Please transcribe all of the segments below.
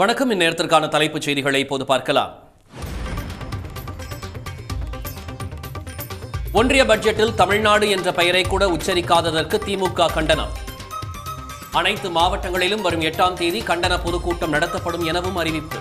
வணக்கம். இந்நேரத்திற்கான தலைப்புச் செய்திகளை இப்போது பார்க்கலாம். ஒன்றிய பட்ஜெட்டில் தமிழ்நாடு என்ற பெயரை கூட உச்சரிக்காததற்கு திமுக கண்டனம். அனைத்து மாவட்டங்களிலும் வரும் 8ஆம் தேதி கண்டன பொதுக்கூட்டம் நடத்தப்படும் எனவும் அறிவிப்பு.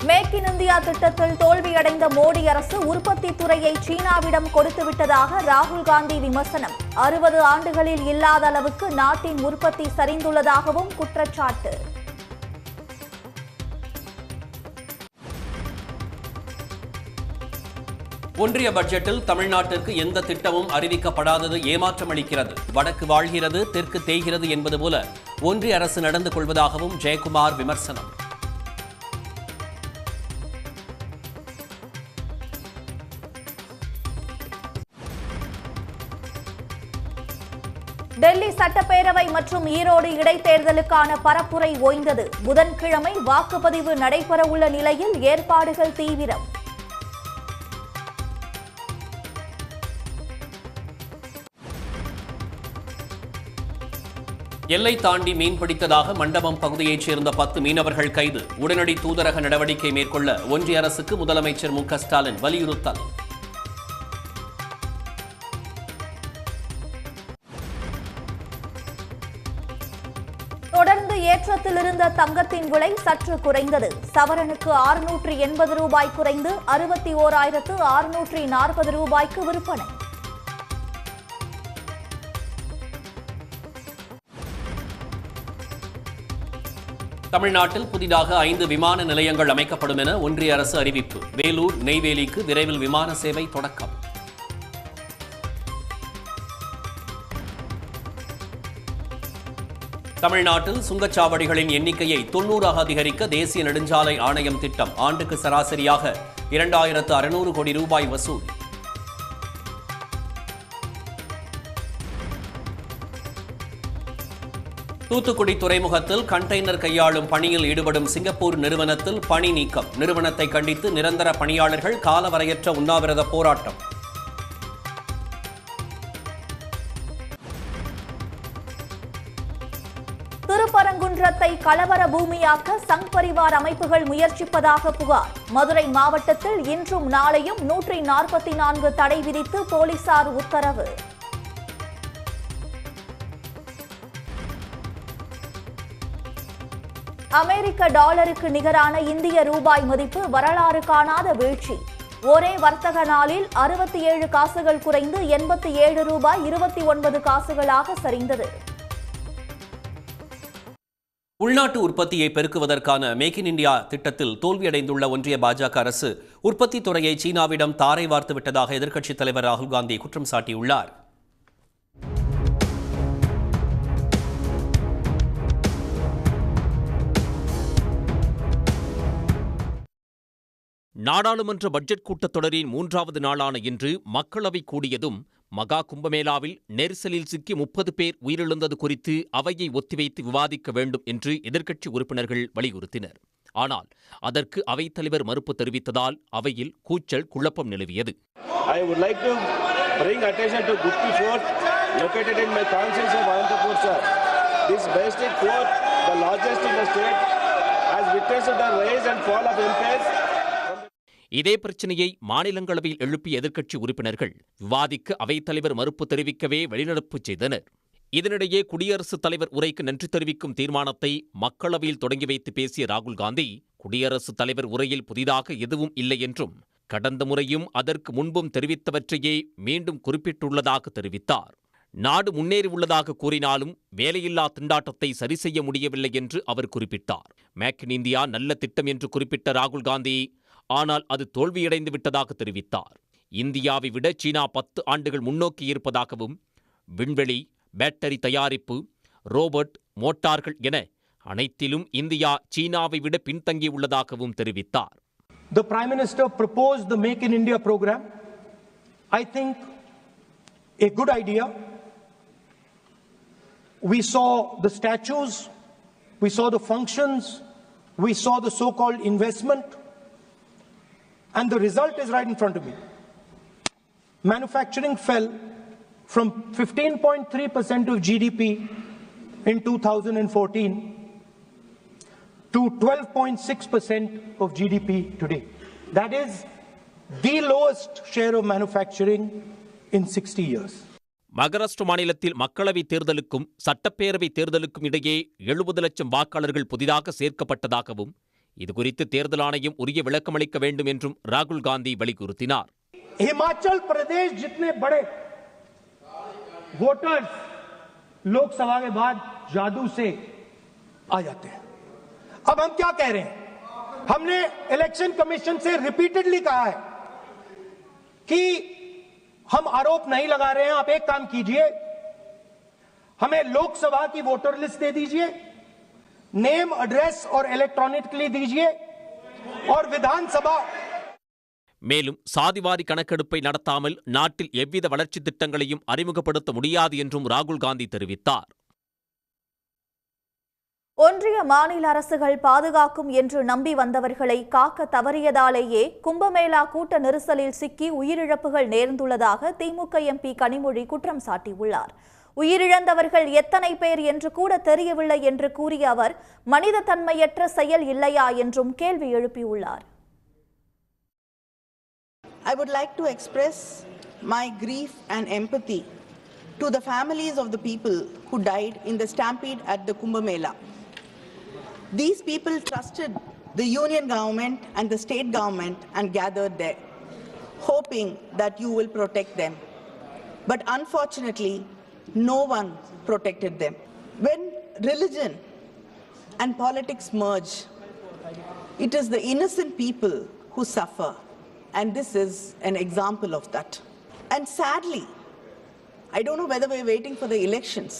மேக் இன் இந்தியா திட்டத்தில் தோல்வியடைந்த மோடி அரசு உற்பத்தி துறையை சீனாவிடம் கொடுத்துவிட்டதாக ராகுல் காந்தி விமர்சனம். 60 ஆண்டுகளில் இல்லாத அளவுக்கு நாட்டின் உற்பத்தி சரிந்துள்ளதாகவும் குற்றச்சாட்டு. ஒன்றிய பட்ஜெட்டில் தமிழ்நாட்டிற்கு எந்த திட்டமும் அறிவிக்கப்படாதது ஏமாற்றம் அளிக்கிறது. வடக்கு வாழ்கிறது, தெற்கு தேய்கிறது என்பது போல ஒன்றிய அரசு நடந்து கொள்வதாகவும் ஜெயக்குமார் விமர்சனம். டெல்லி சட்டப்பேரவை மற்றும் ஈரோடு இடைத்தேர்தலுக்கான பரப்புரை ஓய்ந்தது. புதன்கிழமை வாக்குப்பதிவு நடைபெறவுள்ள நிலையில் ஏற்பாடுகள் தீவிரம். எல்லை தாண்டி மீன்பிடித்ததாக மண்டபம் பகுதியைச் சேர்ந்த 10 மீனவர்கள் கைது. உடனடி தூதரக நடவடிக்கை மேற்கொள்ள ஒன்றிய அரசுக்கு முதலமைச்சர் மு க ஸ்டாலின் வலியுறுத்தல். தொடர்ந்து ஏற்றத்தில் இருந்த தங்கத்தின் விலை சற்று குறைந்தது. சவரனுக்கு 680 ரூபாய் குறைந்து 61,640 ரூபாய்க்கு விற்பனை. தமிழ்நாட்டில் புதிதாக 5 விமான நிலையங்கள் அமைக்கப்படும் என ஒன்றிய அரசு அறிவிப்பு. வேலூர், நெய்வேலிக்கு விரைவில் விமான சேவை தொடக்கம். தமிழ்நாட்டில் சுங்கச்சாவடிகளின் எண்ணிக்கையை 90ஆக அதிகரிக்க தேசிய நெடுஞ்சாலை ஆணையம் திட்டம். ஆண்டுக்கு சராசரியாக 2600 கோடி ரூபாய் வசூல். தூத்துக்குடி துறைமுகத்தில் கண்டெய்னர் கையாளும் பணியில் ஈடுபடும் சிங்கப்பூர் நிறுவனத்தில் பணி நீக்கம். நிறுவனத்தை கண்டித்து நிரந்தர பணியாளர்கள் காலவரையற்ற உண்ணாவிரத போராட்டம். திருப்பரங்குன்றத்தை கலவர பூமியாக்க சங் பரிவார் அமைப்புகள் முயற்சிப்பதாக புகார். மதுரை மாவட்டத்தில் இன்றும் நாளையும் 144 தடை விதித்து போலீசார் உத்தரவு. அமெரிக்க டாலருக்கு நிகரான இந்திய ரூபாய் மதிப்பு வரலாறு காணாத வீழ்ச்சி. ஒரே வர்த்தக நாளில் 67 காசுகள் குறைந்து 87 ரூபாய் 29 காசுகளாக சரிந்தது. உள்நாட்டு உற்பத்தியை பெருக்குவதற்கான மேக் இன் இந்தியா திட்டத்தில் தோல்வியடைந்துள்ள ஒன்றிய பாஜக அரசு உற்பத்தி துறையை சீனாவிடம் தாரை வார்த்து விட்டதாக எதிர்க்கட்சித் தலைவர் ராகுல் காந்தி குற்றம் சாட்டியுள்ளார். நாடாளுமன்ற பட்ஜெட் கூட்டத்தொடரின் 3வது நாளான இன்று மக்களவை கூடியதும் மகா கும்பமேளாவில் நெரிசலில் சிக்கி 30 பேர் உயிரிழந்தது குறித்து அவையை ஒத்திவைத்து விவாதிக்க வேண்டும் என்று எதிர்க்கட்சி உறுப்பினர்கள் வலியுறுத்தினர். ஆனால் அதற்கு அவைத்தலைவர் மறுப்பு தெரிவித்ததால் அவையில் கூச்சல் குழப்பம் நிலவியது. I would like to bring attention to Gupti Fort located in my constituency of Anantapur, sir. This basic fort, the largest in the state, has witnessed the rise and fall of MPs. இதே பிரச்சனையை மாநிலங்களவையில் எழுப்பிய எதிர்க்கட்சி உறுப்பினர்கள் விவாதிக்க அவைத்தலைவர் மறுப்பு தெரிவிக்கவே வெளிநடப்பு செய்தனர். இதனிடையே குடியரசுத் தலைவர் உரைக்கு நன்றி தெரிவிக்கும் தீர்மானத்தை மக்களவையில் தொடங்கி வைத்து பேசிய ராகுல் காந்தி குடியரசுத் தலைவர் உரையில் புதிதாக எதுவும் இல்லை என்றும் கடந்த முறையும் அதற்கு முன்பும் தெரிவித்தவற்றையே மீண்டும் குறிப்பிட்டுள்ளதாக தெரிவித்தார். நாடு முன்னேறியுள்ளதாக கூறினாலும் வேலையில்லா திண்டாட்டத்தை சரி செய்ய முடியவில்லை என்று அவர் குறிப்பிட்டார். மேக் இன் இந்தியா நல்ல திட்டம் என்று குறிப்பிட்ட ராகுல் காந்தி ஆனால் அது தோல்வியடைந்து விட்டதாக தெரிவித்தார். இந்தியாவை விட சீனா 10 ஆண்டுகள் முன்னோக்கி இருப்பதாகவும் விண்வெளி, பேட்டரி தயாரிப்பு, ரோபோட், மோட்டார்கள் என அனைத்திலும் இந்தியா சீனாவை விட பின்தங்கியுள்ளதாகவும் தெரிவித்தார். The Prime Minister proposed the Make in India program. I think a good idea. We saw the statues, we saw the functions, we saw the so-called investment. And the result is right in front of me. manufacturing fell from 15.3% of GDP in 2014 to 12.6% of GDP today. That is the lowest share of manufacturing in 60 years. Maharashtra மாநிலத்தில் மக்களவைத் தேர்தலுக்கும் சட்டப்பேரவைத் தேர்தலுக்கும் இடையே 70 லட்சம் வாக்காளர்கள் புதிதாக சேர்க்கப்பட்டதாகவும் இதுகுறித்து தேர்தல் ஆணையம் உரிய விளக்கமளிக்க வேண்டும் என்றும் ராகுல் காந்தி வலியுறுத்தினார். हिमाचल प्रदेश जितने बड़े वोटर्स लोकसभा के बाद जादू से आ जाते हैं. अब हम क्या कह रहे हैं? हमने इलेक्शन कमीशन से रिपीटेडली कहा है कि हम आरोप नहीं लगा रहे हैं. आप एक काम कीजिए, हमें लोकसभा की वोटर लिस्ट दे दीजिए, नेम एड्रेस और इलेक्ट्रॉनिकली दीजिए और विधानसभा. மேலும் சாதிவாரி கணக்கெடுப்பை நடத்தாமல் நாட்டில் எவ்வித வளர்ச்சித் திட்டங்களையும் அறிமுகப்படுத்த முடியாது என்றும் ராகுல் காந்தி தெரிவித்தார். ஒன்றிய மாநில அரசுகள் பாதுகாக்கும் என்று நம்பி வந்தவர்களை காக்க தவறியதாலேயே கும்பமேளா கூட்ட நெரிசலில் சிக்கி உயிரிழப்புகள் நேர்ந்துள்ளதாக திமுக எம்பி கனிமொழி குற்றம் சாட்டியுள்ளார். உயிரிழந்தவர்கள் எத்தனை பேர் என்று கூட தெரியவில்லை என்று கூறிய அவர் மனித தன்மையற்ற செயல் இல்லையா என்றும் கேள்வி எழுப்பியுள்ளார். I would like to express my grief and empathy to the families of the people who died in the stampede at the Kumbh Mela. These people trusted the union government and the state government and gathered there, hoping that you will protect them. But unfortunately, no one protected them. When religion and politics merge, it is the innocent people who suffer. And this is an example of that. And sadly, I don't know whether we're waiting for the elections.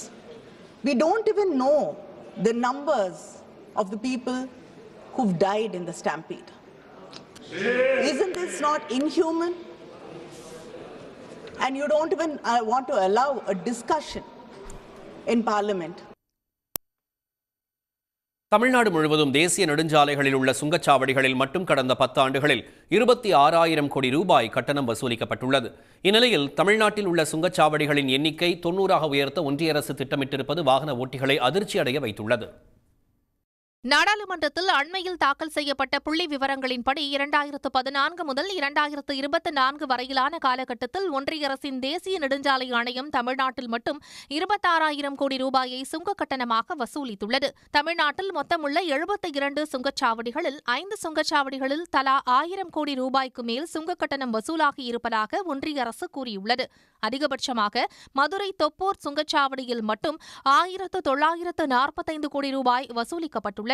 We don't even know the numbers of the people who've died in the stampede. Isn't this not inhuman? And you don't even want to allow a discussion in Parliament. Tamil Nadu முழுவதும் தேசிய நெடுஞ்சாலைகளில் உள்ள சுங்கச்சாவடிகளில் மட்டும் கடந்த 10 ஆண்டுகளில் 26,000 கோடி ரூபாய் கட்டணம் வசூலிக்கப்பட்டுள்ளது. இந்நிலையில் தமிழ்நாட்டில் உள்ள சுங்கச்சாவடிகளின் எண்ணிக்கை 90ஆக உயர்த்த ஒன்றிய அரசு திட்டமிட்டிருப்பது வாகன ஓட்டிகளை அதிர்ச்சியடைய வைத்துள்ளது. நாடாளுமன்றத்தில் அண்மையில் தாக்கல் செய்யப்பட்ட புள்ளி விவரங்களின்படி 2014 முதல் 2024 வரையிலான காலகட்டத்தில் ஒன்றிய அரசின் தேசிய நெடுஞ்சாலை ஆணையம் தமிழ்நாட்டில் மட்டும் 26,000 கோடி ரூபாயை சுங்க கட்டணமாக வசூலித்துள்ளது. தமிழ்நாட்டில் மொத்தமுள்ள 72 சுங்கச்சாவடிகளில் 5 சுங்கச்சாவடிகளில் தலா 1,000 கோடி ரூபாய்க்கு மேல் சுங்க கட்டணம் வசூலாகி இருப்பதாக ஒன்றிய அரசு கூறியுள்ளது. அதிகபட்சமாக மதுரை தொப்பூர் சுங்கச்சாவடியில் மட்டும் 1,945 கோடி ரூபாய் வசூலிக்கப்பட்டுள்ளது.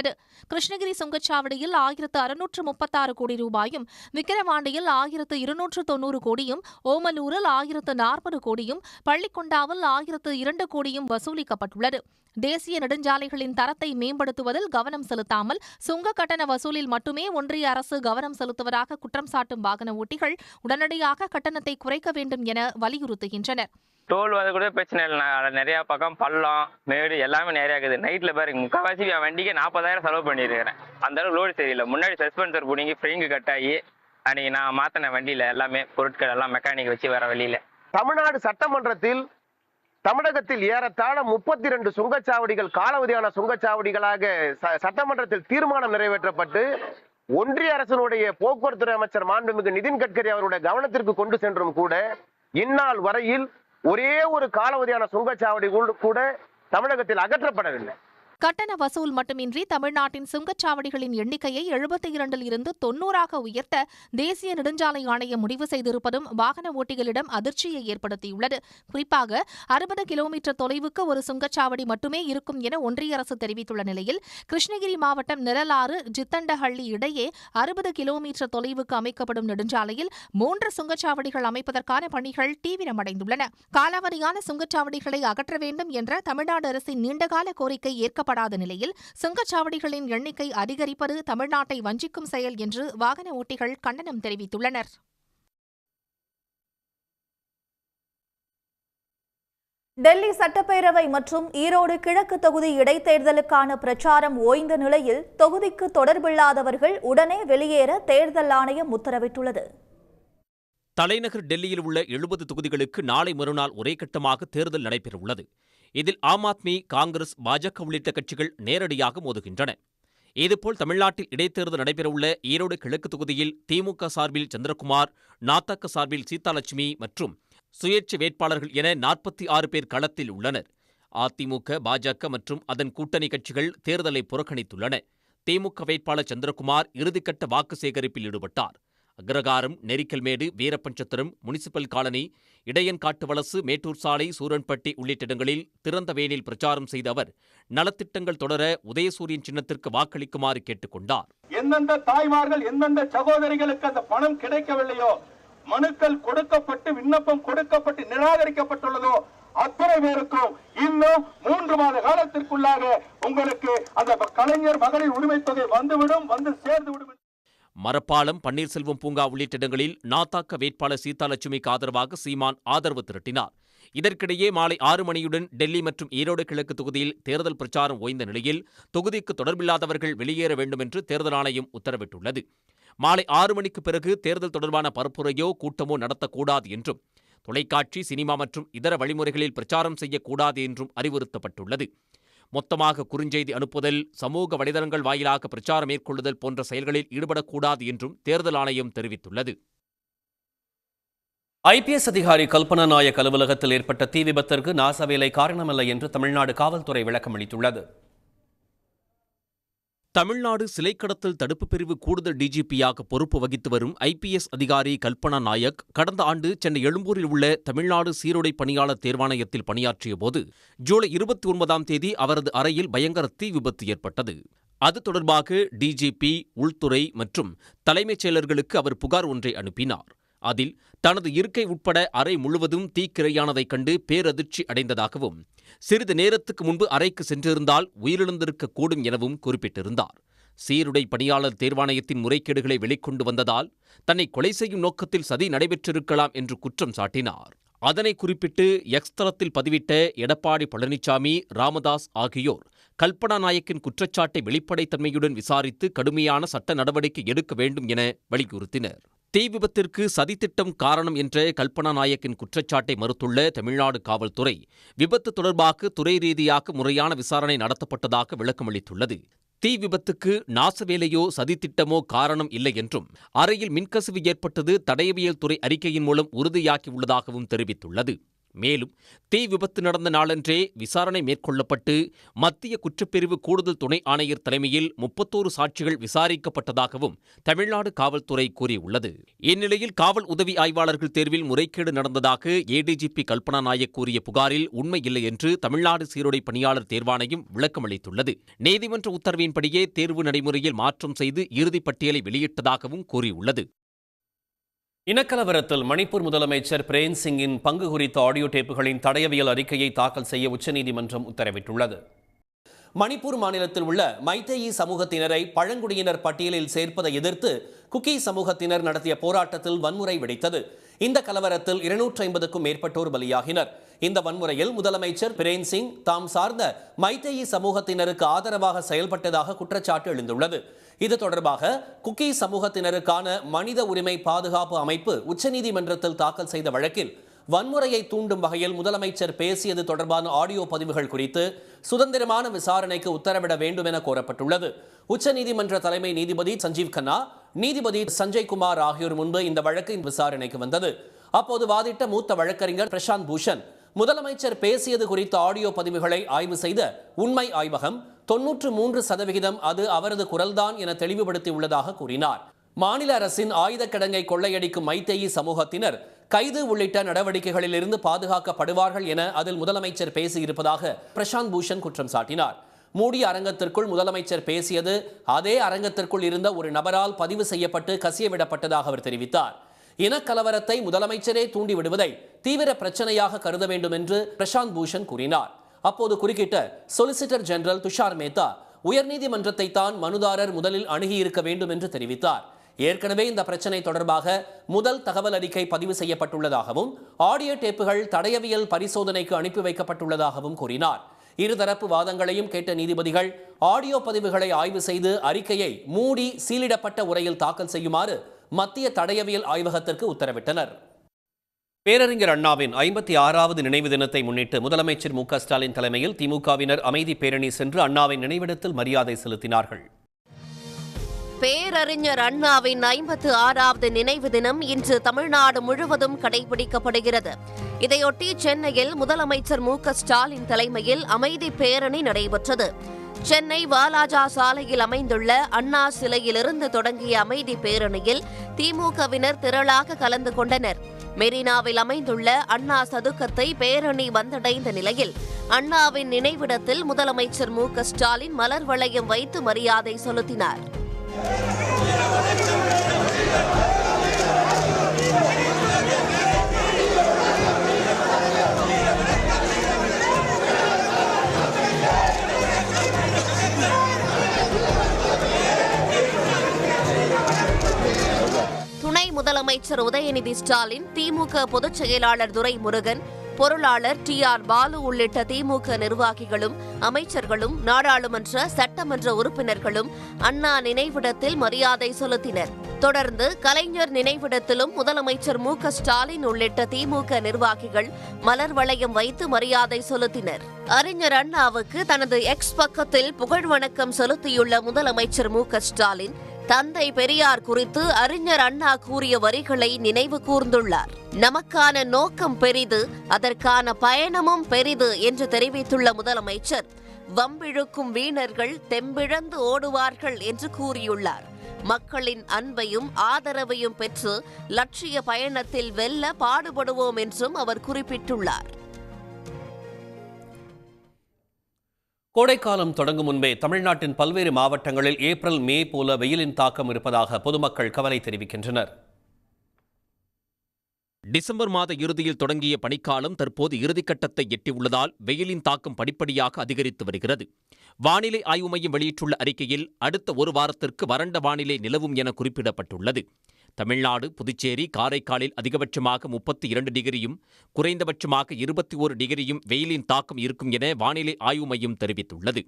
கிருஷ்ணகிரி சுங்கச்சாவடியில் 1,636 கோடி ரூபாயும், விக்கிரவாண்டியில் 1,290 கோடியும், ஓமலூரில் 1,040 கோடியும், பள்ளிக்கொண்டாவில் 1,002 கோடியும் வசூலிக்கப்பட்டுள்ளது. தேசிய நெடுஞ்சாலைகளின் தரத்தை மேம்படுத்துவதில் கவனம் செலுத்தாமல் சுங்க கட்டண வசூலில் மட்டுமே ஒன்றிய அரசு கவனம் செலுத்துவதாக குற்றம் சாட்டும் வாகன ஓட்டிகள் உடனடியாக கட்டணத்தை குறைக்க வேண்டும் என வலியுறுத்துகின்றனர். டோல் வந்து கூட பிரச்சனை இல்லைண்ணா, நிறையா பக்கம் பள்ளம் மேடு எல்லாமே நிறையா இருக்குது. நைட்டில் பாருங்க, முக்கால்வாசி என் வண்டிக்கு 40,000 செலவு பண்ணியிருக்கிறேன். அந்த அளவுக்கு லோடு சரியில்லை. முன்னாடி சஸ்பென்சர் பிடிங்கி ஃப்ரெங்கு கட்டாகி அன்றைக்கி நான் மாற்றின வண்டியில் எல்லாமே பொருட்கள் எல்லாம் மெக்கானிக் வச்சு வர வழியில். தமிழ்நாடு சட்டமன்றத்தில் தமிழகத்தில் ஏறத்தாழ 32 சுங்கச்சாவடிகள் காலாவதியான சுங்கச்சாவடிகளாக சட்டமன்றத்தில் தீர்மானம் நிறைவேற்றப்பட்டு ஒன்றிய அரசினுடைய போக்குவரத்து அமைச்சர் மாண்புமிகு நிதின் கட்கரி அவருடைய கவனத்திற்கு கொண்டு சென்றும் கூட இந்நாள் வரையில் ஒரே ஒரு காலாவதியான சுங்கச்சாவடி கூட தமிழகத்தில் அகற்றப்படவில்லை. கட்டண வசூல் மட்டுமின்றி தமிழ்நாட்டின் சுங்கச்சாவடிகளின் எண்ணிக்கையை 72 இருந்து 90ஆக உயர்த்த தேசிய நெடுஞ்சாலை ஆணையம் முடிவு செய்திருப்பதும் வாகன ஓட்டிகளிடம் அதிர்ச்சியை ஏற்படுத்தியுள்ளது. குறிப்பாக 60 கிலோமீட்டர் தொலைவுக்கு ஒரு சுங்கச்சாவடி மட்டுமே இருக்கும் என ஒன்றிய அரசு தெரிவித்துள்ள நிலையில் கிருஷ்ணகிரி மாவட்டம் நிரலாறு ஜித்தண்டஹள்ளி இடையே 60 கிலோமீட்டர் தொலைவுக்கு அமைக்கப்படும் நெடுஞ்சாலையில் 3 சுங்கச்சாவடிகள் அமைப்பதற்கான பணிகள் தீவிரமடைந்துள்ளன. காலாவதியான சுங்கச்சாவடிகளை அகற்ற வேண்டும் என்ற தமிழ்நாடு அரசின் நீண்டகால கோரிக்கை ஏற்க படாத நிலையில் சுங்கச்சாவடிகளின் எண்ணிக்கை அதிகரிப்பது தமிழ்நாட்டை வஞ்சிக்கும் செயல் என்று வாகன ஓட்டிகள் கண்டனம் தெரிவித்துள்ளனர். டெல்லி சட்டப்பேரவை மற்றும் ஈரோடு கிழக்கு தொகுதி இடைத்தேர்தலுக்கான பிரச்சாரம் ஓய்ந்த நிலையில் தொகுதிக்கு தொடர்பில்லாதவர்கள் உடனே வெளியேற தேர்தல் ஆணையம் உத்தரவிட்டுள்ளது. தலைநகர் டெல்லியில் உள்ள 70 தொகுதிகளுக்கு நாளை மறுநாள் ஒரே கட்டமாக தேர்தல் நடைபெறவுள்ளது. இதில் ஆம் ஆத்மி, காங்கிரஸ், பாஜக உள்ளிட்ட கட்சிகள் நேரடியாக மோதுகின்றன. இதுபோல் தமிழ்நாட்டில் இடைத்தேர்தல் நடைபெறவுள்ள ஈரோடு கிழக்கு தொகுதியில் திமுக சார்பில் சந்திரகுமார், நாதக சார்பில் சீதாலட்சுமி மற்றும் சுயேட்சை வேட்பாளர்கள் என 46 பேர் களத்தில் உள்ளனர். அதிமுக, பாஜக மற்றும் அதன் கூட்டணி கட்சிகள் தேர்தலை புறக்கணித்துள்ளன. திமுக வேட்பாளர் சந்திரகுமார் இறுதிக்கட்ட வாக்கு சேகரிப்பில் ஈடுபட்டார். அக்ரகாரம், நெரிக்கல்மேடு, வீரப்பஞ்சத்திரம், முனிசிபல் காலனி, இடையன்காட்டு வலசு, மேட்டூர் சாலை, சூரன்பட்டி உள்ளிட்ட இடங்களில் திறந்த வேனில் பிரச்சாரம் செய்த அவர் நலத்திட்டங்கள் தொடர உதயசூரியன் சின்னத்திற்கு வாக்களிக்குமாறு கேட்டுக் கொண்டார். எந்தெந்த தாய்மார்கள், எந்தெந்த சகோதரிகளுக்கு அந்த பணம் கிடைக்கவில்லையோ, மனுக்கள் கொடுக்கப்பட்டு விண்ணப்பம் கொடுக்கப்பட்டு நிராகரிக்கப்பட்டுள்ளதோ அத்தனை பேருக்கும் இன்னும் 3 மாத காலத்திற்குள்ளாக உங்களுக்கு அந்த கலைஞர் மகளிர் உரிமை தொகை வந்து சேர்ந்துவிடும். மரப்பாலம், பன்னீர்செல்வம் பூங்கா உள்ளிட்ட இடங்களில் நாதக வேட்பாளர் சீதாலட்சுமிக்கு ஆதரவாக சீமான் ஆதரவு திரட்டினார். இதற்கிடையே மாலை 6 மணியுடன் டெல்லி மற்றும் ஈரோடு கிழக்கு தொகுதியில் தேர்தல் பிரச்சாரம் ஓய்ந்த நிலையில் தொகுதிக்கு தொடர்பில்லாதவர்கள் வெளியேற வேண்டும் என்று தேர்தல் ஆணையம் உத்தரவிட்டுள்ளது. மாலை 6 மணிக்கு பிறகு தேர்தல் தொடர்பான பரப்புரையோ கூட்டமோ நடத்தக்கூடாது என்றும், தொலைக்காட்சி, சினிமா மற்றும் இதர வழிமுறைகளில் பிரச்சாரம் செய்யக்கூடாது என்றும் அறிவுறுத்தப்பட்டுள்ளது. மொத்தமாக குறுஞ்செய்தி அனுப்புதல், சமூக வலைதளங்கள் வாயிலாக பிரச்சாரம் மேற்கொள்ளுதல் போன்ற செயல்களில் ஈடுபடக்கூடாது என்றும் தேர்தல் ஆணையம் தெரிவித்துள்ளது. ஐபிஎஸ் அதிகாரி கல்பனா நாயக் அலுவலகத்தில் ஏற்பட்ட தீ விபத்திற்கு நாச வேலை காரணமல்ல என்று தமிழ்நாடு காவல்துறை விளக்கம் அளித்துள்ளது. தமிழ்நாடு சிலை கடத்தல் தடுப்பு பிரிவு கூடுதல் டிஜிபியாக பொறுப்பு வகித்து வரும் ஐபிஎஸ் அதிகாரி கல்பனா நாயக் கடந்த ஆண்டு சென்னை எழும்பூரில் உள்ள தமிழ்நாடு சீருடை பணியாளர் தேர்வாணையத்தில் பணியாற்றிய போது ஜூலை 29ஆம் தேதி அவரது அறையில் பயங்கர தீ விபத்து ஏற்பட்டது. அது தொடர்பாக டிஜிபி, உள்துறை மற்றும் தலைமைச் செயலர்களுக்கு அவர் புகார் ஒன்றை அனுப்பினார். அதில் தனது இருக்கை உட்பட அறை முழுவதும் தீக்கிரையானதைக் கண்டு பேரதிர்ச்சி அடைந்ததாகவும், சிறிது நேரத்துக்கு முன்பு அறைக்கு சென்றிருந்தால் உயிரிழந்திருக்கக்கூடும் எனவும் குறிப்பிட்டிருந்தார். சீருடை பணியாளர் தேர்வாணையத்தின் முறைகேடுகளை வெளிக்கொண்டு வந்ததால் தன்னை கொலை செய்யும் நோக்கத்தில் சதி நடைபெற்றிருக்கலாம் என்று குற்றம் சாட்டினார். அதனை குறிப்பிட்டு எக்ஸ் தளத்தில் பதிவிட்ட எடப்பாடி பழனிசாமி, ராமதாஸ் ஆகியோர் கல்பனா நாயக்கின் குற்றச்சாட்டை வெளிப்படைத்தன்மையுடன் விசாரித்து கடுமையான சட்ட நடவடிக்கை எடுக்க வேண்டும் என வலியுறுத்தினர். தீ விபத்திற்கு சதித்திட்டம் காரணம் என்ற கல்பனா நாயக்கின் குற்றச்சாட்டை மறுத்துள்ள தமிழ்நாடு காவல்துறை, விபத்து தொடர்பாக துறை ரீதியாக முறையான விசாரணை நடத்தப்பட்டதாக விளக்கமளித்துள்ளது. தீ விபத்துக்கு நாசவேலையோ சதித்திட்டமோ காரணம் இல்லை என்றும், அறையில் மின்கசிவு ஏற்பட்டது தடயவியல் துறை அறிக்கையின் மூலம் உறுதியாக்கியுள்ளதாகவும் தெரிவித்துள்ளது. மேலும் தீ விபத்து நடந்த நாளன்றே விசாரணை மேற்கொள்ளப்பட்டு மத்திய குற்றப்பிரிவு கூடுதல் துணை ஆணையர் தலைமையில் 31 சாட்சிகள் விசாரிக்கப்பட்டதாகவும் தமிழ்நாடு காவல்துறை கூறியுள்ளது. இந்நிலையில் காவல் உதவி ஆய்வாளர்கள் தேர்வில் முறைகேடு நடந்ததாக ஏடிஜிபி கல்பனா நாயக் கூறிய புகாரில் உண்மை இல்லை என்று தமிழ்நாடு சீருடை பணியாளர் தேர்வாணையம் விளக்கமளித்துள்ளது. நீதிமன்ற உத்தரவின்படியே தேர்வு நடைமுறையில் மாற்றம் செய்து இறுதிப் பட்டியலை வெளியிட்டதாகவும் கூறியுள்ளது. இனக்கலவரத்தில் மணிப்பூர் முதலமைச்சர் பிரேம் சிங்கின் பங்கு குறித்த ஆடியோ டேப்புகளின் தடயவியல் அறிக்கையை தாக்கல் செய்ய உச்சநீதிமன்றம் உத்தரவிட்டுள்ளது. மணிப்பூர் மாநிலத்தில் உள்ள மைத்தேயி சமூகத்தினரை பழங்குடியினர் பட்டியலில் சேர்ப்பதை எதிர்த்து குக்கி சமூகத்தினர் நடத்திய போராட்டத்தில் வன்முறை வெடித்தது. இந்த கலவரத்தில் 250க்கும் மேற்பட்டோர் பலியாகினர். இந்த வன்முறையில் முதலமைச்சர் பிரேம் சிங் தாம் சார்ந்த மைத்தேயி சமூகத்தினருக்கு ஆதரவாக செயல்பட்டதாக குற்றச்சாட்டு எழுந்துள்ளது. இது தொடர்பாக குக்கி சமூகத்தினருக்கான மனித உரிமை பாதுகாப்பு அமைப்பு உச்சநீதிமன்றத்தில் தாக்கல் செய்த வழக்கில் வன்முறையை தூண்டும் வகையில் முதலமைச்சர் பேசியது தொடர்பான ஆடியோ பதிவுகள் குறித்து சுதந்திரமான விசாரணைக்கு உத்தரவிட வேண்டும் என கோரப்பட்டுள்ளது. உச்சநீதிமன்ற தலைமை நீதிபதி சஞ்சீவ் கன்னா, நீதிபதி சஞ்சய் குமார் ஆகியோர் முன்பு இந்த வழக்கு விசாரணைக்கு வந்தது. அப்போது வாதிட்ட மூத்த வழக்கறிஞர் பிரசாந்த் பூஷன், முதலமைச்சர் பேசியது குறித்த ஆடியோ பதிவுகளை ஆய்வு செய்த உண்மை ஆய்வகம் 93% அது அவரது குரல்தான் என தெளிவுபடுத்தியுள்ளதாக கூறினார். மாநில அரசின் ஆயுத கிடங்கை கொள்ளையடிக்கும் மைத்தேயி சமூகத்தினர் கைது உள்ளிட்ட நடவடிக்கைகளில் இருந்து பாதுகாக்கப்படுவார்கள் என அதில் முதலமைச்சர் பேசியிருப்பதாக பிரசாந்த் பூஷன் குற்றம் சாட்டினார். மூடிய அரங்கத்திற்குள் முதலமைச்சர் பேசியது அதே அரங்கத்திற்குள் இருந்த ஒரு நபரால் பதிவு செய்யப்பட்டு கசியவிடப்பட்டதாக அவர் தெரிவித்தார். இனக்கலவரத்தை முதலமைச்சரே தூண்டிவிடுவதை தீவிர பிரச்சனையாக கருத வேண்டும் என்று பிரசாந்த் பூஷன் கூறினார். அப்போது குறுக்கிட்ட சொலிசிட்டர் ஜெனரல் துஷார் மேத்தா, உயர்நீதிமன்றத்தை தான் மனுதாரர் முதலில் அணுகியிருக்க வேண்டும் என்று தெரிவித்தார். ஏற்கனவே இந்த பிரச்சனை தொடர்பாக முதல் தகவல் அறிக்கை பதிவு செய்யப்பட்டுள்ளதாகவும் ஆடியோ டேப்புகள் தடயவியல் பரிசோதனைக்கு அனுப்பி வைக்கப்பட்டுள்ளதாகவும் கூறினார். இருதரப்பு வாதங்களையும் கேட்ட நீதிபதிகள் ஆடியோ பதிவுகளை ஆய்வு செய்து அறிக்கையை மூடி சீலிடப்பட்ட உரையில் தாக்கல் செய்யுமாறு மத்திய தடயவியல் ஆய்வகத்திற்கு உத்தரவிட்டனர். பேரறிஞர் அண்ணாவின் 56வது நினைவு தினத்தை முன்னிட்டு முதலமைச்சர் மு க ஸ்டாலின் தலைமையில் திமுகவினர் அமைதி பேரணி சென்று அண்ணாவின் நினைவிடத்தில் மரியாதை செலுத்தினார்கள். பேரறிஞர் அண்ணாவின் 56வது நினைவு தினம் இன்று தமிழ்நாடு முழுவதும் கடைபிடிக்கப்படுகிறது. இதையொட்டி சென்னையில் முதலமைச்சர் மு க ஸ்டாலின் தலைமையில் அமைதி பேரணி நடைபெற்றது. சென்னை வாலாஜா சாலையில் அமைந்துள்ள அண்ணா சிலையிலிருந்து தொடங்கிய அமைதி பேரணியில் திமுகவினர் திரளாக கலந்து கொண்டனர். மெரினாவில் அமைந்துள்ள அண்ணா சதுக்கத்தை பேரணி வந்தடைந்த நிலையில் அண்ணாவின் நினைவிடத்தில் முதலமைச்சர் மு க ஸ்டாலின் மலர் வளையம் வைத்து மரியாதை செலுத்தினார். துணை முதலமைச்சர் உதயநிதி ஸ்டாலின், திமுக பொதுச் செயலாளர் துரைமுருகன், பொருளாளர் டி.ஆர். பாலு உள்ளிட்ட திமுக நிர்வாகிகளும் அமைச்சர்களும் நாடாளுமன்ற சட்டமன்ற உறுப்பினர்களும் அண்ணா நினைவிடத்தில் மரியாதை செலுத்தினர். தொடர்ந்து கலைஞர் நினைவிடத்திலும் முதலமைச்சர் மு க ஸ்டாலின் உள்ளிட்ட திமுக நிர்வாகிகள் மலர் வளையம் வைத்து மரியாதை செலுத்தினர். அறிஞர் அண்ணாவுக்கு தனது எக்ஸ் பக்கத்தில் புகழ் வணக்கம் செலுத்தியுள்ள முதலமைச்சர் மு க ஸ்டாலின் தந்தை பெரியார் குறித்து அறிஞர் அண்ணா கூறிய வரிகளை நினைவு கூர்ந்துள்ளார். நமக்கான நோக்கம் பெரிது, அதற்கான பயணமும் பெரிது என்று தெரிவித்துள்ள முதலமைச்சர், வம்பிழுக்கும் வீணர்கள் தெம்பிழந்து ஓடுவார்கள் என்று கூறியுள்ளார். மக்களின் அன்பையும் ஆதரவையும் பெற்று லட்சிய பயணத்தில் வெல்ல பாடுபடுவோம் என்றும் அவர் குறிப்பிட்டுள்ளார். கோடைக்காலம் தொடங்கும் முன்பே தமிழ்நாட்டின் பல்வேறு மாவட்டங்களில் ஏப்ரல், மே போல வெயிலின் தாக்கம் இருப்பதாக பொதுமக்கள் கவலை தெரிவிக்கின்றனர். டிசம்பர் மாத இறுதியில் தொடங்கிய பனிக்காலம் தற்போது இறுதிக்கட்டத்தை எட்டியுள்ளதால் வெயிலின் தாக்கம் படிப்படியாக அதிகரித்து வருகிறது. வானிலை ஆய்வு மையம் வெளியிட்டுள்ள அறிக்கையில் அடுத்த ஒரு வாரத்திற்கு வறண்ட வானிலை நிலவும் என குறிப்பிடப்பட்டுள்ளது. தமிழ்நாடு, புதுச்சேரி, காரைக்காலில் அதிகபட்சமாக 32 டிகிரியும் குறைந்தபட்சமாக 21 டிகிரியும் வெயிலின் தாக்கம் இருக்கும் என வானிலை ஆய்வு மையம் தெரிவித்துள்ளது.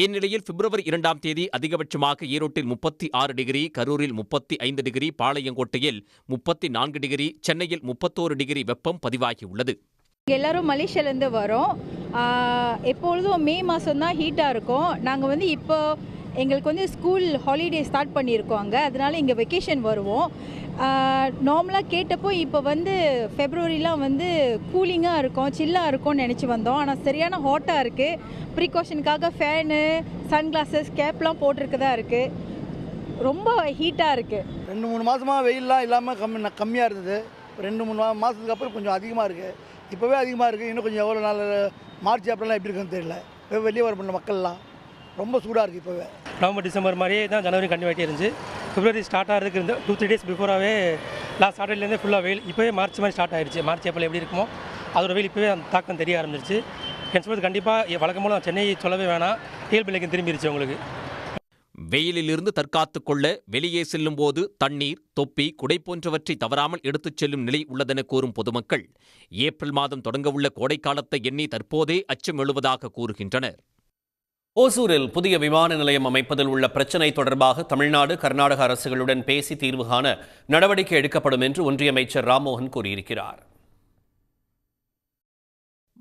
இந்நிலையில் பிப்ரவரி 2ஆம் தேதி அதிகபட்சமாக ஈரோட்டில் 36 டிகிரி, கரூரில் 35 டிகிரி, பாளையங்கோட்டையில் 34 டிகிரி, சென்னையில் 31 டிகிரி வெப்பம் பதிவாகியுள்ளது. எல்லாரும் மலேசியாலேருந்து வரோம். எப்பொழுதும் மே மாதம் தான் ஹீட்டாக இருக்கும். நாங்கள் இப்போ எங்களுக்கு ஸ்கூல் ஹாலிடே ஸ்டார்ட் பண்ணியிருக்கோம் அங்கே, அதனால இங்கே வெக்கேஷன் வருவோம். நார்மலாக கேட்டப்போ இப்போ ஃபெப்ரவரிலாம் கூலிங்காக இருக்கும், சில்லாக இருக்கும்னு நினச்சி வந்தோம். ஆனால் சரியான ஹாட்டாக இருக்குது. ப்ரிகாஷனுக்காக ஃபேனு, சன்கிளாஸஸ், கேப்லாம் போட்டிருக்கதா இருக்குது. ரொம்ப ஹீட்டாக இருக்குது. 2-3 மாதமாக வெயிலெலாம் இல்லாமல் கம்மியாக இருந்தது. 2-3 மாதத்துக்கு அப்புறம் கொஞ்சம் அதிகமாக இருக்குது. இப்போவே அதிகமாக இருக்குது. இன்னும் கொஞ்சம் எவ்வளோ நாள் மார்ச், ஏப்ரல்லாம் எப்படி இருக்குன்னு தெரியல. இப்போ வெளியே வர பண்ண மக்கள்லாம் ரொம்ப சூடாக இருக்குது. இப்போவே நவம்பர், டிசம்பர் மாதிரியே தான் ஜனவரி கண்டினியூ ஆகிட்டே இருந்துச்சு. பிப்ரவரி ஸ்டார்ட் ஆகிறதுக்கு இருந்த 2-3 டேஸ் பிஃபோராகவே லாஸ்ட் சாட்டர்டேலேருந்தே ஃபுல்லாக வெயில். இப்போவே மார்ச் மாதிரி ஸ்டார்ட் ஆகிடுச்சு. மார்ச், ஏப்ரல் எப்படி இருக்குமோ அதோட வெயில் இப்போவே அந்த தாக்கம் தெரிய ஆரம்பிச்சிருச்சு. என் சொல்வது கண்டிப்பாக வழக்கம் போல சென்னை சொல்லவே வேணாம், இயல்பு திரும்பிடுச்சு உங்களுக்கு. வெயிலிலிருந்து தற்காத்துக் கொள்ள வெளியே செல்லும் போது தண்ணீர், தொப்பி, குடை போன்றவற்றை தவறாமல் எடுத்துச் செல்லும் நிலை உள்ளதென கூறும் பொதுமக்கள் ஏப்ரல் மாதம் தொடங்கவுள்ள கோடைக்காலத்தை எண்ணி தற்போதே அச்சம் எழுவதாக கூறுகின்றனர். ஓசூரில் புதிய விமான நிலையம் அமைப்பதில் உள்ள பிரச்சினை தொடர்பாக தமிழ்நாடு, கர்நாடக அரசுகளுடன் பேசி தீர்வு காண நடவடிக்கை எடுக்கப்படும் என்று ஒன்றிய அமைச்சர் ராம்மோகன் கூறியிருக்கிறார்.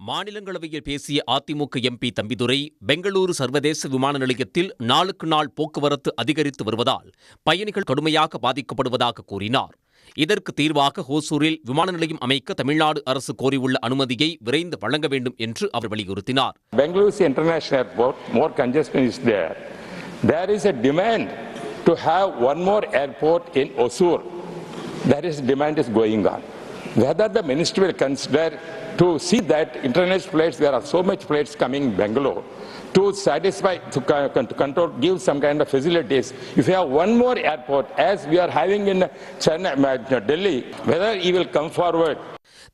மாநிலங்களவையில் பேசிய அதிமுக எம்பி தம்பிதுரை, பெங்களூரு சர்வதேச விமான நிலையத்தில் நாளுக்கு நாள் போக்குவரத்து அதிகரித்து வருவதால் பயணிகள் கடுமையாக பாதிக்கப்படுவதாக கூறினார். இதற்கு தீர்வாக ஹோசூரில் விமான நிலையம் அமைக்க தமிழ்நாடு அரசு கோரியுள்ள அனுமதியை விரைந்து வழங்க வேண்டும் என்று அவர் வலியுறுத்தினார். Bengaluru International Airport, more congestion is there. There is a demand to have one more airport in Hosur. That is, demand is going on. Whether the ministry will consider to see that international flights, there are so much flights coming Bangalore, to satisfy, to control, give some kind of facilities. If you have one more airport, as we are having in Chennai, Delhi, whether he will come forward.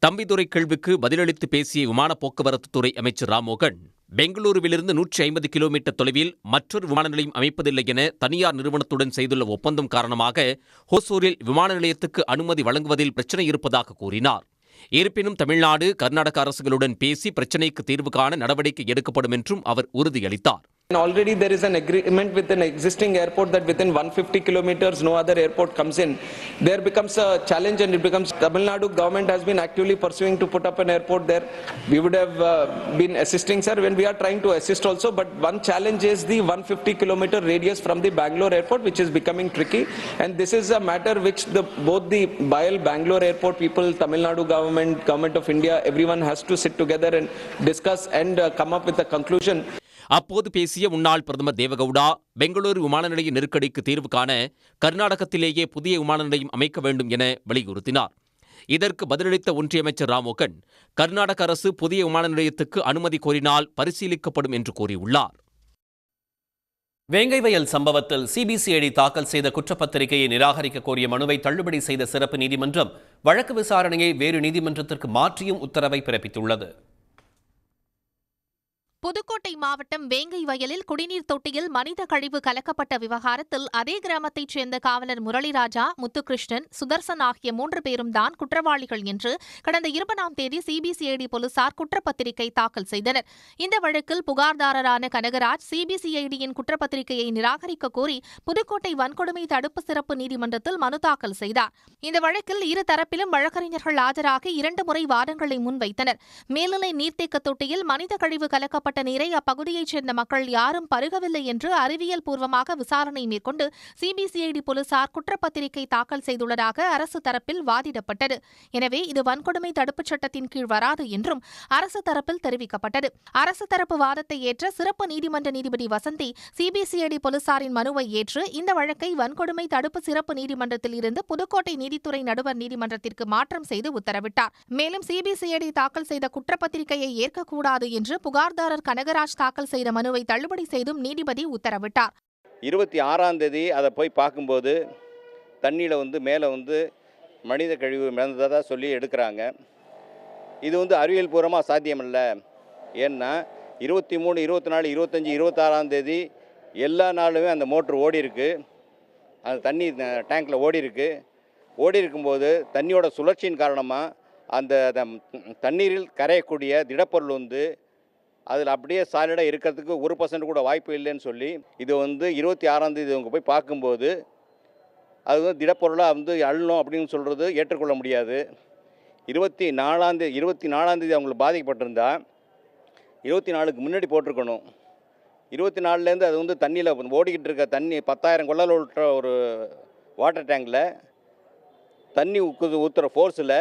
Thambidurai கேள்விக்கு பதிலளித்து பேசிய விமான போக்குவரத்து துறை அமைச்சர் Rammohan, பெங்களூருவிலிருந்து 150 kilometre தொலைவில் மற்றொரு விமான நிலையம் அமைப்பதில்லை என தனியார் நிறுவனத்துடன் செய்துள்ள ஒப்பந்தம் காரணமாக ஹோசூரில் விமான நிலையத்துக்கு அனுமதி வழங்குவதில் பிரச்சினை இருப்பதாக கூறினார். இருப்பினும் தமிழ்நாடு, கர்நாடக அரசுகளுடன் பேசி பிரச்சினைக்கு தீர்வு காண நடவடிக்கை எடுக்கப்படும் என்றும் அவர் உறுதியளித்தார். And already there is an agreement with an existing airport that within 150 kilometers no other airport comes in. There becomes a challenge and it becomes Tamil Nadu government has been actively pursuing to put up an airport there. We would have been assisting, sir, when we are trying to assist also, but one challenge is the 150 kilometer radius from the Bangalore airport, which is becoming tricky, and this is a matter which both the BIAL Bangalore airport people, Tamil Nadu government of India, everyone has to sit together and discuss and come up with a conclusion. அப்போது பேசிய முன்னாள் பிரதமர் தேவகவுடா, பெங்களூரு விமான நிலைய நெருக்கடிக்கு தீர்வு காண கர்நாடகத்திலேயே புதிய விமான நிலையம் அமைக்க வேண்டும் என வலியுறுத்தினார். இதற்கு பதிலளித்த ஒன்றிய அமைச்சர் ராமோகன், கர்நாடக அரசு புதிய விமான நிலையத்துக்கு அனுமதி கோரினால் பரிசீலிக்கப்படும் என்று கூறியுள்ளார். வேங்கை வயல் சம்பவத்தில் சிபிசிஐடி தாக்கல் செய்த குற்றப்பத்திரிகையை நிராகரிக்க கோரிய மனுவை தள்ளுபடி செய்த சிறப்பு நீதிமன்றம் வழக்கு விசாரணையை வேறு நீதிமன்றத்திற்கு மாற்றியும் உத்தரவை பிறப்பித்துள்ளது. புதுக்கோட்டை மாவட்டம் வேங்கை வயலில் குடிநீர் தொட்டியில் மனித கழிவு கலக்கப்பட்ட விவகாரத்தில் அதே கிராமத்தைச் சேர்ந்த காவலர் முரளிராஜா, முத்துகிருஷ்ணன், சுதர்சன் ஆகிய 3 பேரும் தான் குற்றவாளிகள் என்று கடந்த 20ஆம் தேதி சிபிசிஐடி போலீசார் குற்றப்பத்திரிகை தாக்கல் செய்தனர். இந்த வழக்கில் புகார்தாரரான கனகராஜ் சிபிசிஐடியின் குற்றப்பத்திரிகையை நிராகரிக்க கோரி புதுக்கோட்டை வன்கொடுமை தடுப்பு சிறப்பு நீதிமன்றத்தில் மனு தாக்கல் செய்தார். இந்த வழக்கில் இரு தரப்பிலும் வழக்கறிஞர்கள் ஆஜராகி 2 முறை வாதங்களை முன்வைத்தனர். மேல்நிலை நீர்த்தேக்க தொட்டியில் மனித கழிவு கலக்கப்பட்ட நீரை அப்பகுதியைச் சேர்ந்த மக்கள் யாரும் பருகவில்லை என்று அறிவியல் பூர்வமாக விசாரணை மேற்கொண்டு சிபிசிஐடி போலீசார் குற்றப்பத்திரிகை தாக்கல் செய்துள்ளதாக அரசு தரப்பில் வாதிடப்பட்டது. எனவே இது வன்கொடுமை தடுப்புச் சட்டத்தின் கீழ் வராது என்றும் அரசு தரப்பில் தெரிவிக்கப்பட்டது. அரசு தரப்பு வாதத்தை ஏற்ற சிறப்பு நீதிமன்ற நீதிபதி வசந்தி சிபிசிஐடி போலீசாரின் மனுவை ஏற்று இந்த வழக்கை வன்கொடுமை தடுப்பு சிறப்பு நீதிமன்றத்தில் இருந்து புதுக்கோட்டை நீதித்துறை நடுவர் நீதிமன்றத்திற்கு மாற்றம் செய்து உத்தரவிட்டார். மேலும் சிபிசிஐடி தாக்கல் செய்த குற்றப்பத்திரிகையை ஏற்கக்கூடாது என்று புகார்தாரர் கனகராஜ் தாக்கல் செய்த மனுவை தள்ளுபடி செய்தும் நீதிபதி உத்தரவிட்டார். 26ஆம் தேதி அதை போய் பார்க்கும்போது தண்ணியில் மேலே மனித கழிவு மிதந்ததாக சொல்லி எடுக்கிறாங்க. இது அறிவியல் பூர்வமாக சாத்தியமில்லை. ஏன்னா 23, 24, 25, 26ஆம் தேதி எல்லா நாளுமே அந்த மோட்ரு ஓடி இருக்கு, அந்த தண்ணி டேங்கில் ஓடி இருக்கும்போது தண்ணியோட சுழற்சியின் காரணமாக அந்த தண்ணீரில் கரையக்கூடிய திடப்பொருள் அதில் அப்படியே சாலிடாக இருக்கிறதுக்கு 1% கூட வாய்ப்பு இல்லைன்னு சொல்லி இது 26ஆம் தேதி அவங்க போய் பார்க்கும்போது அது திடப்பொருளாக அள்ளணும் அப்படின்னு சொல்கிறது ஏற்றுக்கொள்ள முடியாது. 24ஆம் தேதி அவங்களுக்கு பாதிக்கப்பட்டிருந்தா 24க்கு முன்னாடி போட்டிருக்கணும். 24லேருந்து அது தண்ணியில் ஓடிக்கிட்டு இருக்க தண்ணி 10,000 கொள்ளல் ஊற்றுற ஒரு வாட்டர் டேங்கில் தண்ணி ஊற்றுற ஃபோர்ஸில்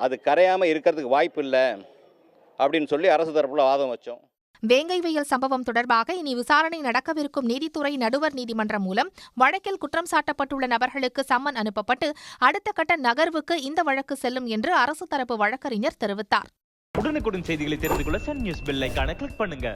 அது கரையாமல் இருக்கிறதுக்கு வாய்ப்பு இல்லை அப்படின்னு சொல்லி அரசு தரப்பில் வாதம் வச்சோம். வேங்கை வயல் சம்பவம் தொடர்பாக இனி விசாரணை நடக்கவிருக்கும் நீதித்துறை நடுவர் நீதிமன்றம் மூலம் வழக்கில் குற்றம் சாட்டப்பட்டுள்ள நபர்களுக்கு சம்மன் அனுப்பப்பட்டு அடுத்த கட்ட நகர்வுக்கு இந்த வழக்கு செல்லும் என்று அரசு தரப்பு வழக்கறிஞர் தெரிவித்தார். உடனுக்குடன் செய்திகளை தெரிந்து கொள்ள சன் நியூஸ் பெல் ஐகானை கிளிக் பண்ணுங்க.